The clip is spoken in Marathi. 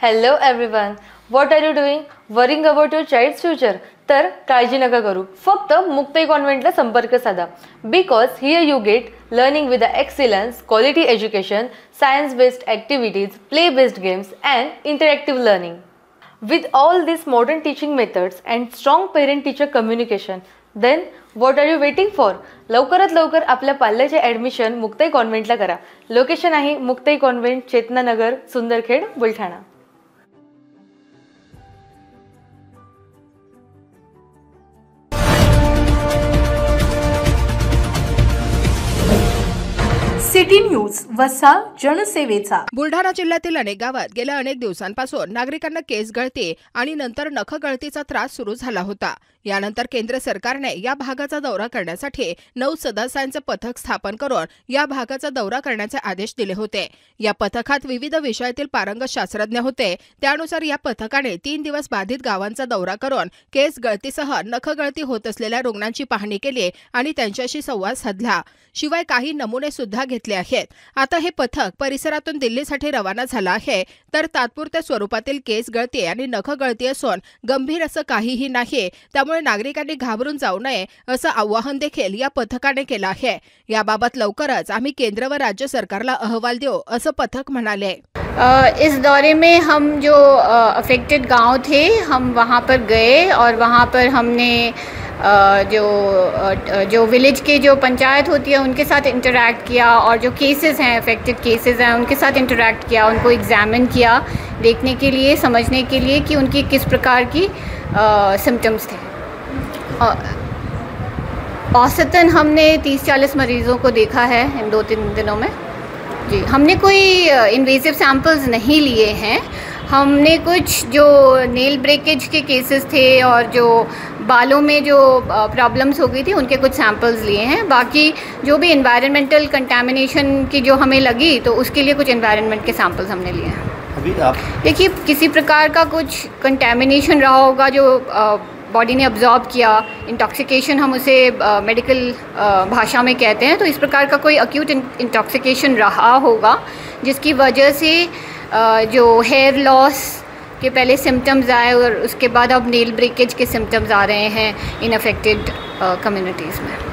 Hello everyone. What are you doing? Worrying about your child's future? तर काळजी नका करू. फक्त मुक्ताई कॉन्व्हेंटला संपर्क साधा. Because here you get learning with the excellence, quality education, science-based activities, play-based games and interactive learning. With all these modern teaching methods and strong parent-teacher communication, then what are you waiting for? लवकरात लवकर आपल्या पाल्याचे ॲडमिशन मुक्ताई कॉन्व्हेंटला करा. लोकेशन आहे Muktai convent, Chetananagar, Sundarkhed, Buldhana. City news वसा जनसेवेचा. बुलढाणा जिल्ह्यातील अनेक गावात गेल्या अनेक दिवसांपासून नागरिकांना केस गळती आणि नंतर नख गळतीचा त्रास सुरू झाला होता. यानंतर केंद्र सरकारने या भागाचा दौरा करण्यासाठी 9 सदस्यांचे पथक स्थापन करून या भागाचा दौरा करण्याचे आदेश दिले होते. या पथकात विविध विषयातील पारंगत शास्त्रज्ञ होते. त्यानुसार या पथकाने 3 दिवस बाधित गावांचा दौरा करून केस गळतीसह नख गळती होत असलेल्या रुग्णांची पाहणी केली आणि त्यांच्याशी संवाद साधला. शिवाय काही नमुने सुद्धा घेतले आहेत. आता हे पथक परिसरातून दिल्लीसाठी रवाना झाला आहे. तर तात्पुरत्या स्वरूपातील केस गळती आणि नख गळती असून गंभीर असं काहीही नाही. त्यामुळे नागरिकांनी घाबरून जाऊ नये असं आवाहन देखील या पथकाने केलं आहे. याबाबत लवकरच आम्ही केंद्र व राज्य सरकारला अहवाल देऊ असं पथक म्हणाले. इस दौरे में हम जो अफेक्टेड गांव थे हम वहां पर गए और वहां पर हमने जो विलेज के जो पंचायत होती है उनके साथ इंटरैक्ट किया और जो केसेस हैं अफेक्टेड केसेस हैं उनके साथ इंटरैक्ट किया, उनको एग्जामिन किया देखने के लिए, समझने के लिए कि उनकी किस प्रकार की सिम्टम्स थे. औसतन हमने 30-40 मरीज़ों को देखा है इन 2-3 दिनों में. जी, हमने कोई इन्वेसिव सैंपल्स नहीं लिए हैं. हमने कुछ जो नेल ब्रेकेज के केसेस थे और जो बालों में जो प्रॉब्लम्स हो गई थी उनके कुछ सैंपल्स लिए हैं. बाकी जो भी एनवायरनमेंटल कंटामिनेशन की जो हमें लगी तो उसके लिए कुछ एनवायरनमेंट के सैंपल्स हमने लिए हैं. अभी आप देखिए किसी प्रकार का कुछ कंटामिनेशन रहा होगा जो बॉडी ने अब्जॉर्ब किया, इंटॉक्सिकेशन हम उसे मेडिकल भाषा में कहते हैं. तो इस प्रकार का कोई अक्यूट इंटॉक्सिकेशन रहा होगा जिसकी वजह से जो हेयर लॉस के पहले सिम्टम्स आए और उसके बाद अब नेल ब्रेकेज के सिम्टम्स आ रहे हैं इन अफेक्टेड कम्युनिटीज़ में.